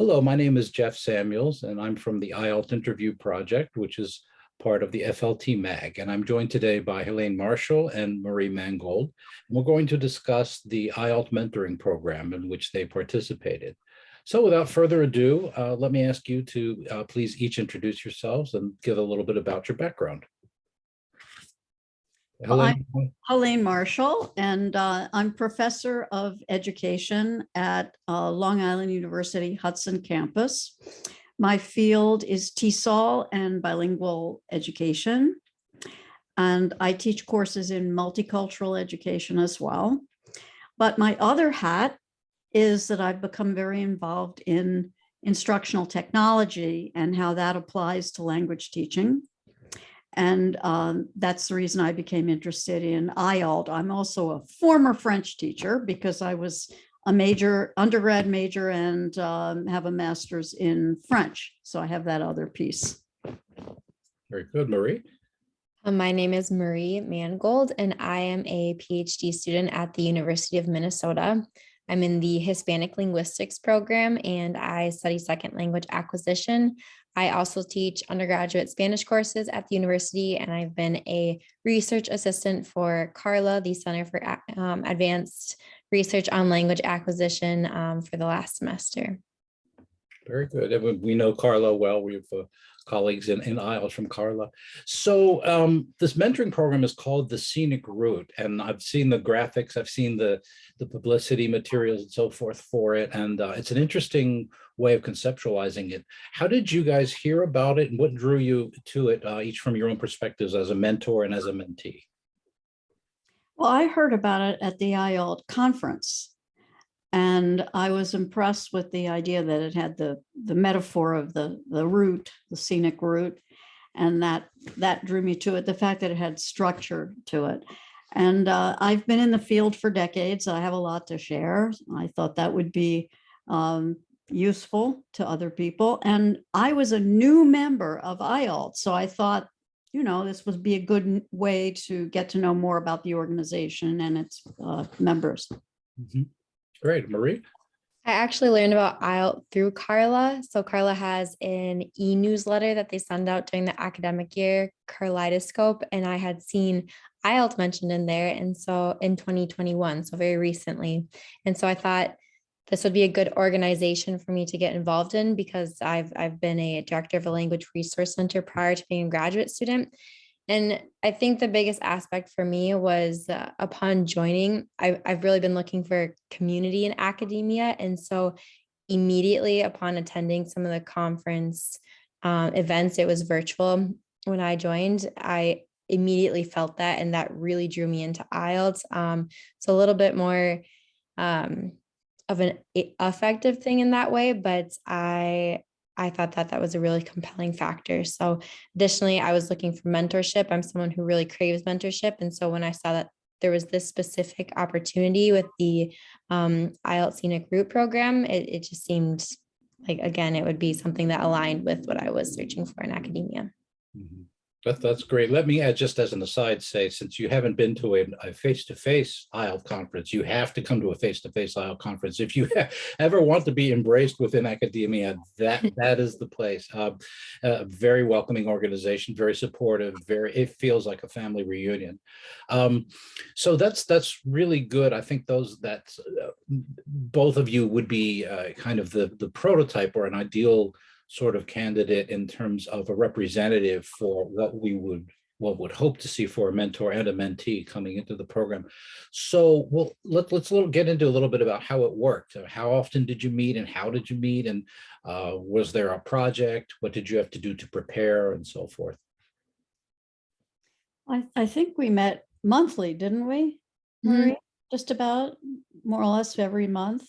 Hello, my name is Jeff Samuels, and I'm from the IALLT Interview Project, which is part of the FLT MAG. And I'm joined today by Helene Marshall and Marie Mangold. And we're going to discuss the IALLT mentoring program in which they participated. So without further ado, let me ask you to please each introduce yourselves and give a little bit about your background. I'm Helene Marshall, and I'm professor of education at Long Island University Hudson campus. My field is TESOL and bilingual education, and I teach courses in multicultural education as well. But my other hat is that I've become very involved in instructional technology and how that applies to language teaching. And that's the reason I became interested in IALLT. I'm also a former French teacher because I was a undergrad major and have a master's in French. So I have that other piece. Very good, Marie. My name is Marie Mangold, and I am a PhD student at the University of Minnesota. I'm in the Hispanic Linguistics program, and I study second language acquisition. I also teach undergraduate Spanish courses at the university, and I've been a research assistant for CARLA, the Center for Advanced Research on Language Acquisition, for the last semester. Very good. And we know Carla well. We have colleagues in IALLT from Carla. So this mentoring program is called the Scenic Route, and I've seen the graphics, I've seen the publicity materials and so forth for it, and it's an interesting way of conceptualizing it. How did you guys hear about it, and what drew you to it, each from your own perspectives as a mentor and as a mentee? Well, I heard about it at the IALLT conference. And I was impressed with the idea that it had the metaphor of the route, the scenic route, and that drew me to it. The fact that it had structure to it. And I've been in the field for decades. I have a lot to share. I thought that would be useful to other people. And I was a new member of IALLT. So I thought, this would be a good way to get to know more about the organization and its members. Mm-hmm. Great. Marie? I actually learned about IALLT through Carla. So Carla has an e-newsletter that they send out during the academic year, Carlidoscope, and I had seen IALLT mentioned in there. And so in 2021, so very recently. And so I thought this would be a good organization for me to get involved in because I've been a director of a language resource center prior to being a graduate student. And I think the biggest aspect for me was upon joining, I've really been looking for community in academia. And so immediately upon attending some of the conference events, it was virtual. When I joined, I immediately felt that, and that really drew me into IALLT. It's a little bit more of an effective thing in that way, but I thought that was a really compelling factor. So additionally, I was looking for mentorship. I'm someone who really craves mentorship. And so when I saw that there was this specific opportunity with the IALLT Scenic Route program, it just seemed like, again, it would be something that aligned with what I was searching for in academia. Mm-hmm. That's great. Let me add, just as an aside, say, since you haven't been to a face-to-face IALLT conference, you have to come to a face-to-face IALLT conference. If you ever want to be embraced within academia, that is the place. Very welcoming organization, very supportive, it feels like a family reunion. So that's really good. I think both of you would be kind of the prototype or an ideal sort of candidate in terms of a representative for what would hope to see for a mentor and a mentee coming into the program. So let's get into a little bit about how it worked. How often did you meet, and how did you meet, and was there a project? What did you have to do to prepare, and so forth? I think we met monthly, didn't we, Marie? Mm-hmm. Just about more or less every month.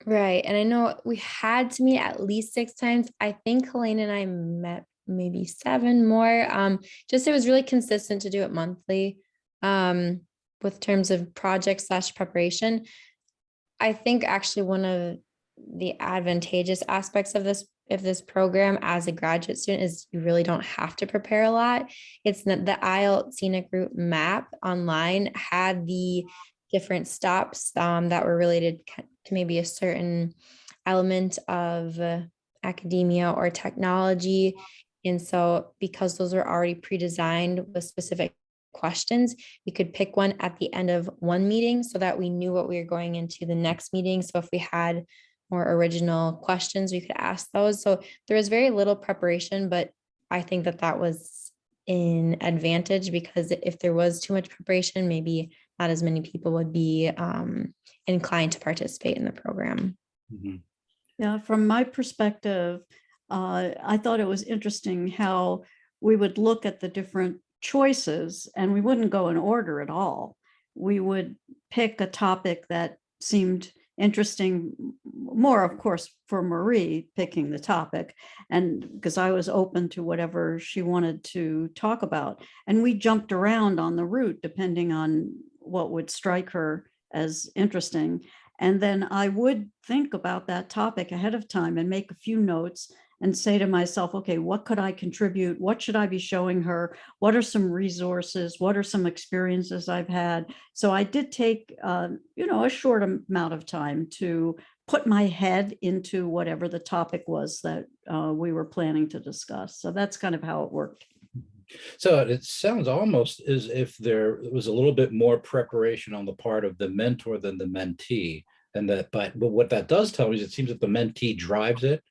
Right. And I know we had to meet at least 6 times. I think Helene and I met maybe 7 more. Just it was really consistent to do it monthly with terms of project/preparation. I think actually one of the advantageous aspects of this program as a graduate student is you really don't have to prepare a lot. It's the IALLT Scenic Route map online had the different stops that were related to maybe a certain element of academia or technology. And so because those were already pre-designed with specific questions, we could pick one at the end of one meeting so that we knew what we were going into the next meeting. So if we had more original questions, we could ask those. So there was very little preparation, but I think that that was an advantage, because if there was too much preparation, maybe not as many people would be inclined to participate in the program. Mhm. Yeah, from my perspective, I thought it was interesting how we would look at the different choices and we wouldn't go in order at all. We would pick a topic that seemed interesting, more, of course, for Marie picking the topic, and because I was open to whatever she wanted to talk about. And we jumped around on the route depending on what would strike her as interesting. And then I would think about that topic ahead of time and make a few notes and say to myself, okay, what could I contribute? What should I be showing her? What are some resources? What are some experiences I've had? So I did take, a short amount of time to put my head into whatever the topic was that we were planning to discuss. So that's kind of how it worked. So it sounds almost as if there was a little bit more preparation on the part of the mentor than the mentee. And that, but what that does tell me is it seems that the mentee drives it,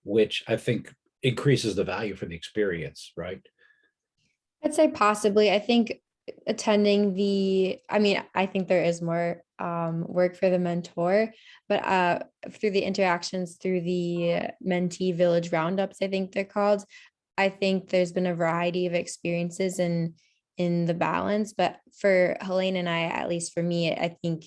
which I think increases the value for the experience, right? I'd say possibly. I think attending I think there is more work for the mentor, but through the interactions, through the mentee village roundups, I think they're called, I think there's been a variety of experiences in the balance. But for Helene and I, at least for me, I think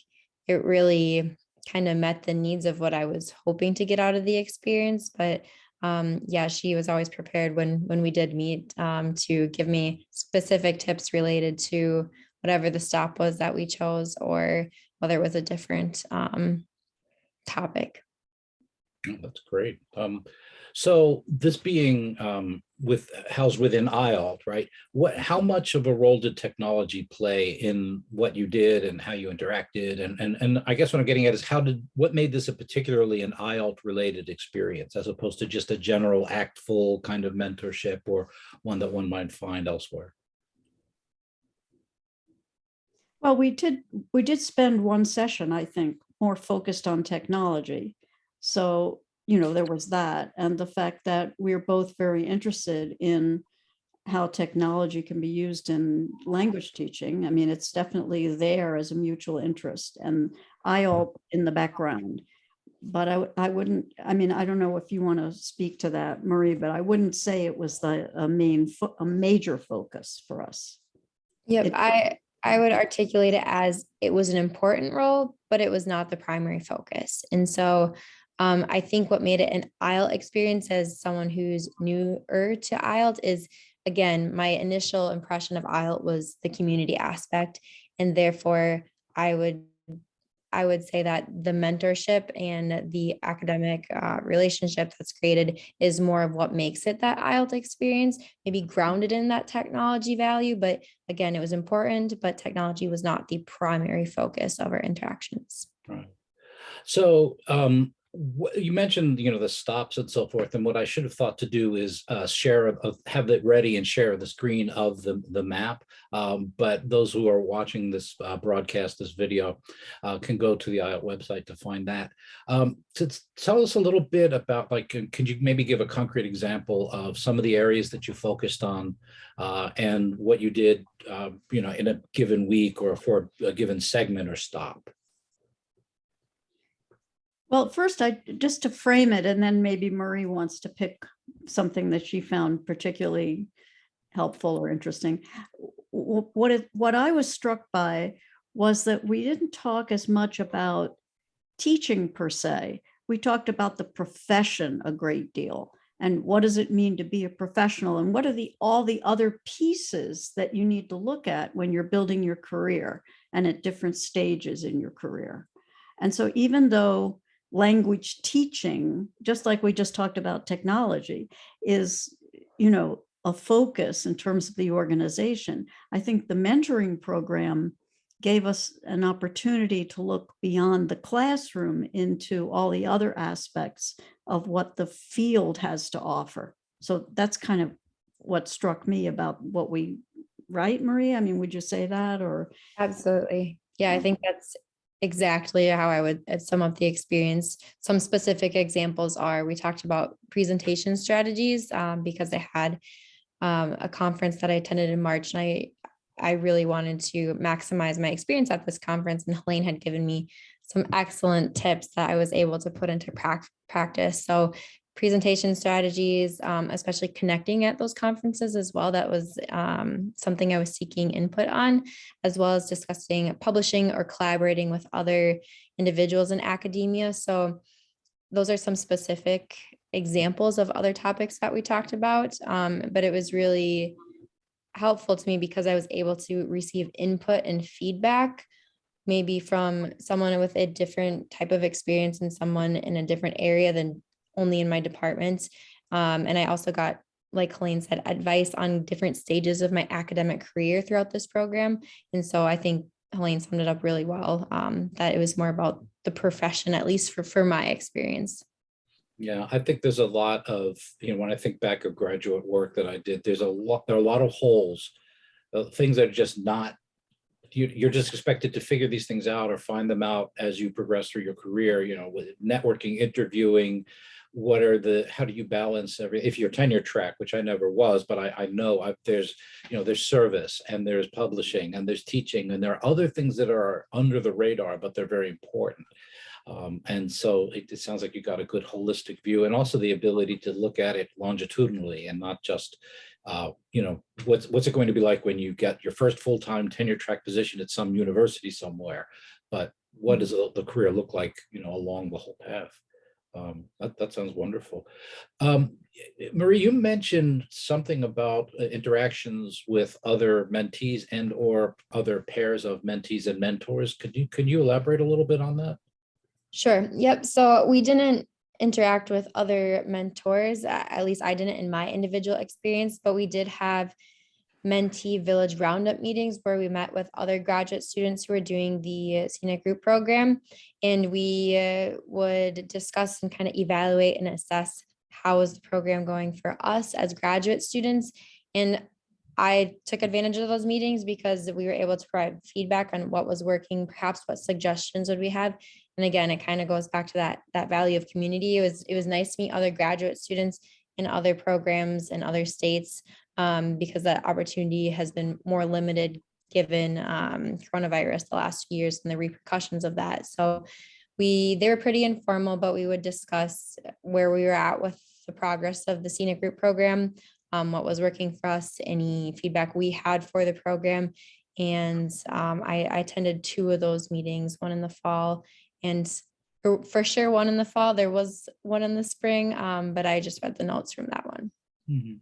it really kind of met the needs of what I was hoping to get out of the experience. But yeah, she was always prepared when we did meet to give me specific tips related to whatever the stop was that we chose, or whether it was a different topic. Oh, that's great. So this being housed within IALLT, right? How much of a role did technology play in what you did and how you interacted? And I guess what I'm getting at is what made this a particularly an IALLT related experience, as opposed to just a general ACTful kind of mentorship, or one that one might find elsewhere? Well, we did spend one session, I think, more focused on technology. So, there was that, and the fact that we're both very interested in how technology can be used in language teaching. I mean, it's definitely there as a mutual interest, and IALLT in the background. But I wouldn't, I mean, I don't know if you want to speak to that, Marie, but I wouldn't say it was a major focus for us. Yep, It- I would articulate it as it was an important role, but it was not the primary focus. And so I think what made it an IELTS experience, as someone who's newer to IELTS, is, again, my initial impression of IELTS was the community aspect. And therefore, I would say that the mentorship and the academic relationship that's created is more of what makes it that IELTS experience, maybe grounded in that technology value. But again, it was important, but technology was not the primary focus of our interactions. Right. So you mentioned, the stops and so forth, and what I should have thought to do is have it ready and share the screen of the map. But those who are watching this broadcast, this video, can go to the IELTS website to find that. To tell us a little bit about, can you maybe give a concrete example of some of the areas that you focused on and what you did, in a given week or for a given segment or stop? Well, first, just to frame it, and then maybe Marie wants to pick something that she found particularly helpful or interesting. What I was struck by was that we didn't talk as much about teaching per se. We talked about the profession a great deal, and what does it mean to be a professional, and what are all the other pieces that you need to look at when you're building your career and at different stages in your career. And so even though language teaching, just like we just talked about technology, is, a focus in terms of the organization, I think the mentoring program gave us an opportunity to look beyond the classroom into all the other aspects of what the field has to offer. So that's kind of what struck me about what we, right, Marie? I mean, would you say that, or? Absolutely. Yeah, I think that's exactly how I would sum up the experience. Some specific examples are, we talked about presentation strategies because I had a conference that I attended in March, and I really wanted to maximize my experience at this conference, and Helene had given me some excellent tips that I was able to put into practice. So presentation strategies, especially connecting at those conferences as well. That was something I was seeking input on, as well as discussing publishing or collaborating with other individuals in academia. So those are some specific examples of other topics that we talked about. But it was really helpful to me because I was able to receive input and feedback, maybe from someone with a different type of experience and someone in a different area than only in my department. And I also got, like Helene said, advice on different stages of my academic career throughout this program. And so I think Helene summed it up really well, that it was more about the profession, at least for my experience. Yeah, I think there's a lot of, when I think back of graduate work that I did, there are a lot of holes, things that are just not, you're just expected to figure these things out or find them out as you progress through your career, with networking, interviewing, how do you balance if you're tenure track, which I never was, but I know there's service, and there's publishing, and there's teaching, and there are other things that are under the radar, but they're very important. And so it sounds like you got a good holistic view, and also the ability to look at it longitudinally and not just, what's it going to be like when you get your first full-time tenure track position at some university somewhere, but what does the career look like, along the whole path? That sounds wonderful. Marie, you mentioned something about interactions with other mentees and or other pairs of mentees and mentors. Could you elaborate a little bit on that? Sure. Yep. So we didn't interact with other mentors, at least I didn't in my individual experience, but we did have mentee village roundup meetings where we met with other graduate students who are doing the scenic group program. And we would discuss and kind of evaluate and assess how is the program going for us as graduate students. And I took advantage of those meetings because we were able to provide feedback on what was working, perhaps what suggestions would we have. And again, it kind of goes back to that value of community. It was nice to meet other graduate students in other programs in other states, because that opportunity has been more limited given coronavirus the last few years and the repercussions of that. So they were pretty informal, but we would discuss where we were at with the progress of the scenic group program, what was working for us, any feedback we had for the program. And I attended 2 of those meetings, one in the fall and for sure one in the fall. There was one in the spring, but I just read the notes from that one. Mm-hmm.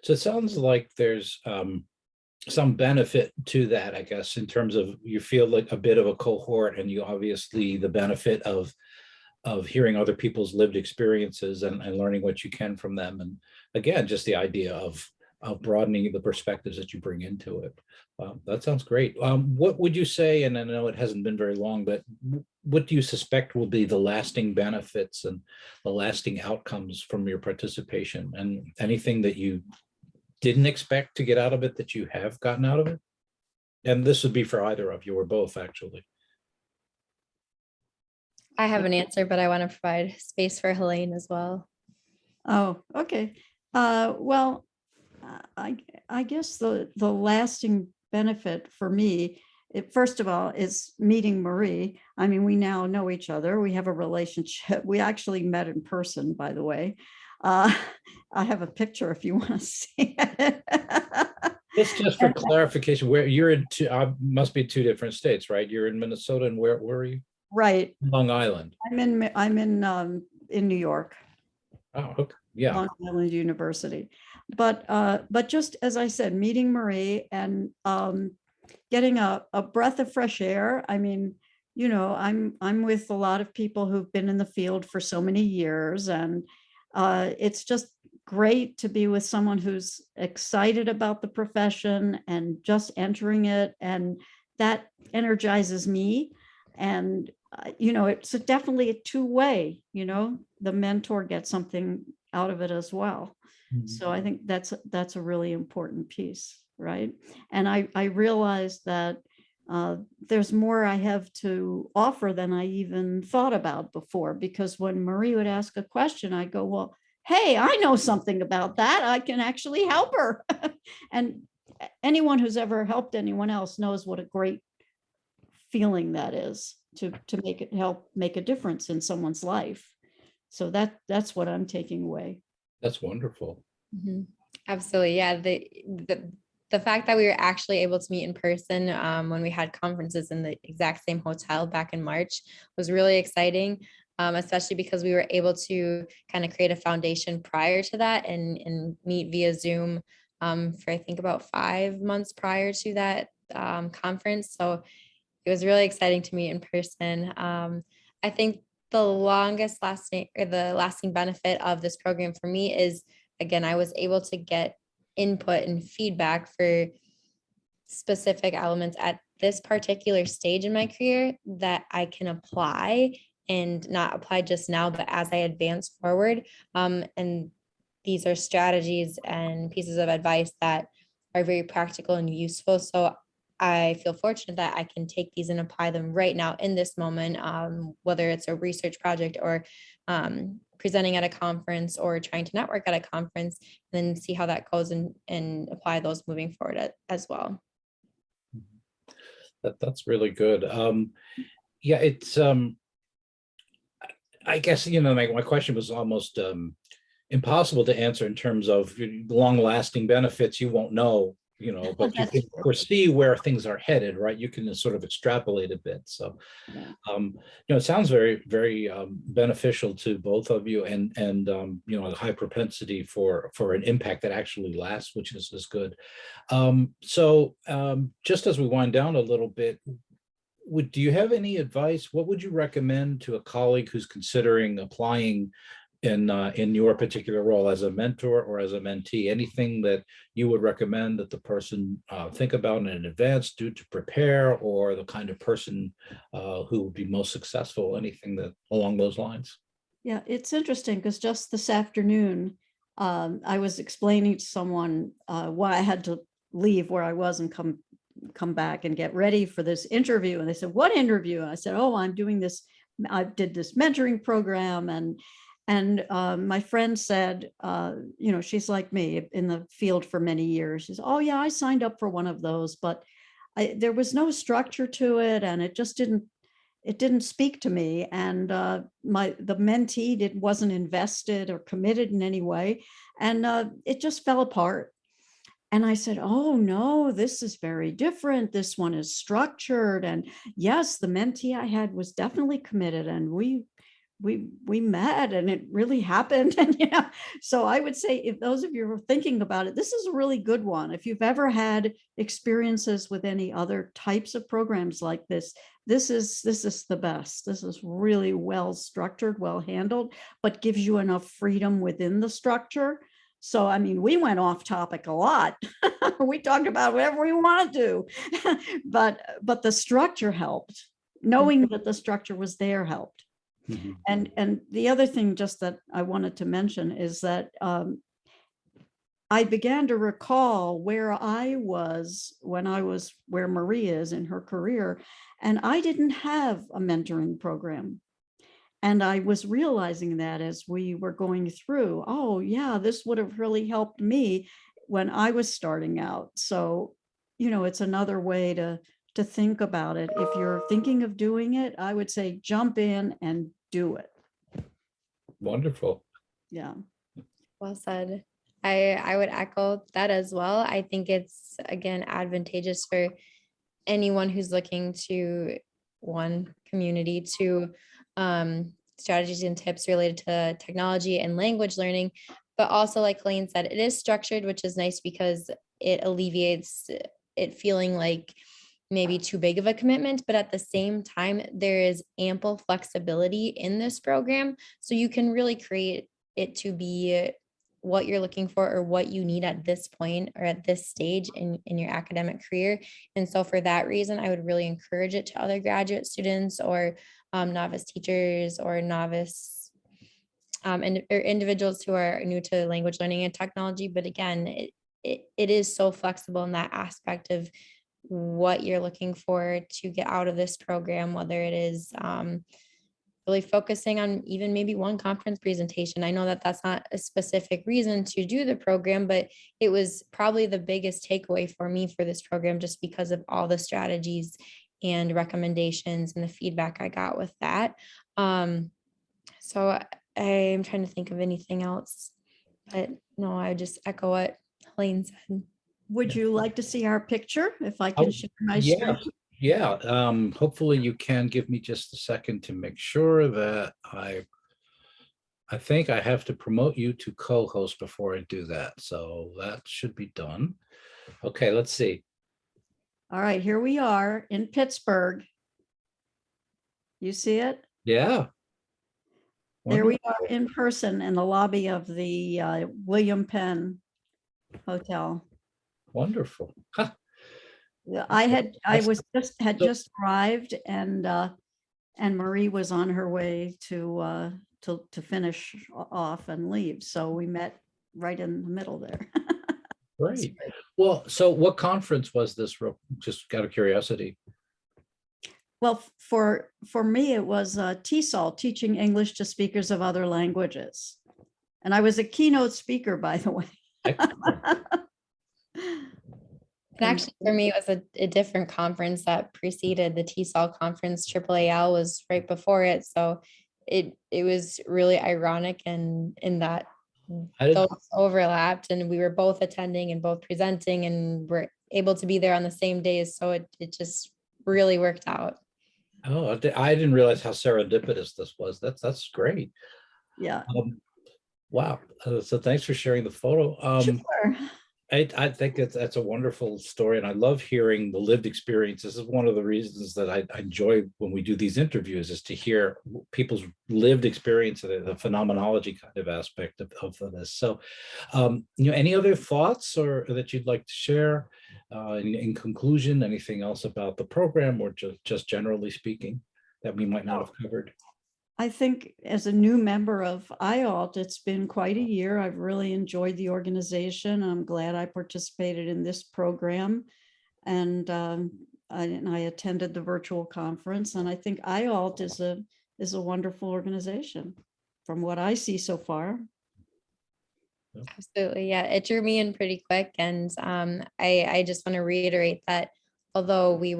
So it sounds like there's some benefit to that, I guess, in terms of you feel like a bit of a cohort, and you obviously the benefit of hearing other people's lived experiences and learning what you can from them. And again, just the idea of broadening the perspectives that you bring into it. That sounds great. What would you say, and I know it hasn't been very long, but what do you suspect will be the lasting benefits and the lasting outcomes from your participation, and anything that you didn't expect to get out of it that you have gotten out of it? And this would be for either of you or both, actually. I have an answer, but I want to provide space for Helene as well. Oh, okay. Well, I guess the lasting benefit for me, first of all, is meeting Marie. I mean, we now know each other. We have a relationship. We actually met in person, by the way. I have a picture if you want to see it. Just for clarification, where you're in, must be 2 different states, right? You're in Minnesota, and where are you? Right. Long Island. I'm in New York. Oh, okay. Yeah. Long Island University. But just as I said, meeting Marie and getting a breath of fresh air. I mean, I'm with a lot of people who've been in the field for so many years, and it's just great to be with someone who's excited about the profession and just entering it, and that energizes me. And, it's definitely a two-way, the mentor gets something out of it as well. So I think that's a really important piece, right? And I realized that there's more I have to offer than I even thought about before, because when Marie would ask a question, I go, well, hey, I know something about that. I can actually help her. And anyone who's ever helped anyone else knows what a great feeling that is to make it help make a difference in someone's life. So that's what I'm taking away. That's wonderful. Absolutely. Yeah. The fact that we were actually able to meet in person when we had conferences in the exact same hotel back in March was really exciting, especially because we were able to kind of create a foundation prior to that and meet via Zoom for I think about 5 months prior to that conference. So it was really exciting to meet in person. I think the lasting benefit of this program for me is, again, I was able to get input and feedback for specific elements at this particular stage in my career that I can apply, and not apply just now, but as I advance forward. And these are strategies and pieces of advice that are very practical and useful. So I feel fortunate that I can take these and apply them right now in this moment, whether it's a research project or presenting at a conference or trying to network at a conference, and then see how that goes and apply those moving forward as well. That's really good. Yeah, it's I guess, my question was almost impossible to answer in terms of long-lasting benefits. You won't know, but you That's can true. foresee where things are headed, right? You can sort of extrapolate a bit. So, Yeah. it sounds very, very beneficial to both of you, and a high propensity for an impact that actually lasts, which is good. So just as we wind down a little bit, do you have any advice? What would you recommend to a colleague who's considering applying in your particular role as a mentor or as a mentee? Anything that you would recommend that the person think about in advance, do to prepare, or the kind of person who would be most successful? Anything that along those lines? Yeah, it's interesting because just this afternoon, I was explaining to someone why I had to leave where I was and come back and get ready for this interview. And they said, "What interview?" And I said, "Oh, I'm doing this. I did this mentoring program." And my friend said, she's like me in the field for many years. She's, "Oh yeah, I signed up for one of those, but there was no structure to it, and it just didn't speak to me. And the mentee wasn't invested or committed in any way, and it just fell apart." And I said, "Oh no, this is very different. This one is structured. And yes, the mentee I had was definitely committed, and we met, and it really happened." And so I would say, if those of you are thinking about it, this is a really good one. If you've ever had experiences with any other types of programs like this is the best. This is really well structured, well handled, but gives you enough freedom within the structure. So, I mean, we went off topic a lot. We talked about whatever we want to do, but the structure helped. Knowing that the structure was there helped. And the other thing just that I wanted to mention is that I began to recall where I was when I was where Marie is in her career, and I didn't have a mentoring program. And I was realizing that as we were going through, oh yeah, this would have really helped me when I was starting out. So, it's another way to think about it. If you're thinking of doing it, I would say jump in and do it. Wonderful. Yeah. Well said. I would echo that as well. I think it's, again, advantageous for anyone who's looking to, one, community, to strategies and tips related to technology and language learning. But also, like Colleen said, it is structured, which is nice because it alleviates it feeling like maybe too big of a commitment. But at the same time, there is ample flexibility in this program. So you can really create it to be what you're looking for or what you need at this point or at this stage in your academic career. And so for that reason, I would really encourage it to other graduate students or novice teachers or novice or individuals who are new to language learning and technology. But again, it is so flexible in that aspect of what you're looking for to get out of this program, whether it is really focusing on even maybe one conference presentation. I know that that's not a specific reason to do the program, but it was probably the biggest takeaway for me for this program, just because of all the strategies and recommendations and the feedback I got with that. So I'm trying to think of anything else, but no, I would just echo what Helene said. Would you like to see our picture if I Oh, can share my yeah. screen? Yeah, hopefully you can give me just a second to make sure that I think I have to promote you to co-host before I do that. So that should be done. Okay, let's see. All right, here we are in Pittsburgh. You see it? Yeah. There we are in person in the lobby of the William Penn Hotel. Wonderful. Huh. Yeah, I had just arrived, and Marie was on her way to finish off and leave. So we met right in the middle there. Great. Well, so what conference was this? Just out of curiosity. Well, for me, it was TESOL, Teaching English to Speakers of Other Languages. And I was a keynote speaker, by the way. And actually, for me, it was a different conference that preceded the TESOL conference. AAAL was right before it. So it was really ironic and in that those overlapped, and we were both attending and both presenting and were able to be there on the same days. So it just really worked out. Oh, I didn't realize how serendipitous this was. That's great. Yeah. Wow. So thanks for sharing the photo. Sure. I think that's a wonderful story, and I love hearing the lived experience. This is one of the reasons that I enjoy when we do these interviews, is to hear people's lived experience of the phenomenology kind of aspect of this. So, any other thoughts or that you'd like to share in conclusion? Anything else about the program, or just generally speaking that we might not have covered? I think as a new member of IALLT, it's been quite a year. I've really enjoyed the organization. I'm glad I participated in this program, and I attended the virtual conference. And I think IALLT is a wonderful organization from what I see so far. Absolutely. Yeah, it drew me in pretty quick. And I just want to reiterate that although we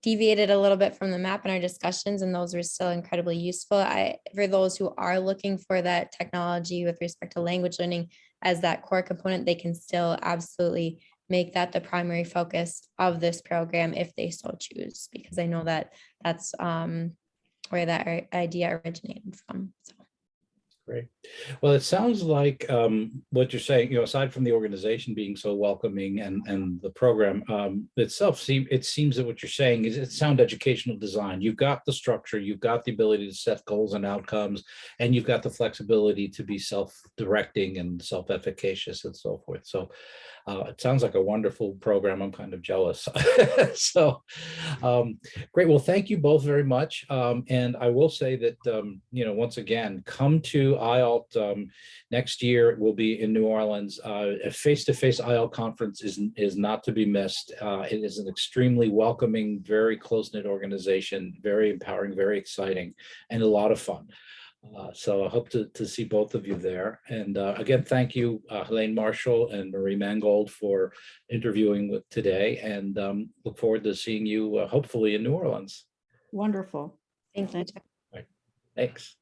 deviated a little bit from the map in our discussions, and those were still incredibly useful. For those who are looking for that technology with respect to language learning as that core component, they can still absolutely make that the primary focus of this program if they so choose, because I know that that's where that idea originated from. So. Great. Well, it sounds like what you're saying, aside from the organization being so welcoming and the program itself, it seems that what you're saying is it's sound educational design. You've got the structure, you've got the ability to set goals and outcomes, and you've got the flexibility to be self-directing and self-efficacious and so forth. So it sounds like a wonderful program. I'm kind of jealous. So great. Well, thank you both very much. And I will say that, once again, come to IALLT next year. It will be in New Orleans. A face-to-face IALLT conference is not to be missed. It is an extremely welcoming, very close-knit organization, very empowering, very exciting, and a lot of fun. So I hope to see both of you there. And again, thank you, Helene Marshall and Marie Mangold, for interviewing with today, and look forward to seeing you hopefully in New Orleans. Wonderful. Thank you. Right. Thanks.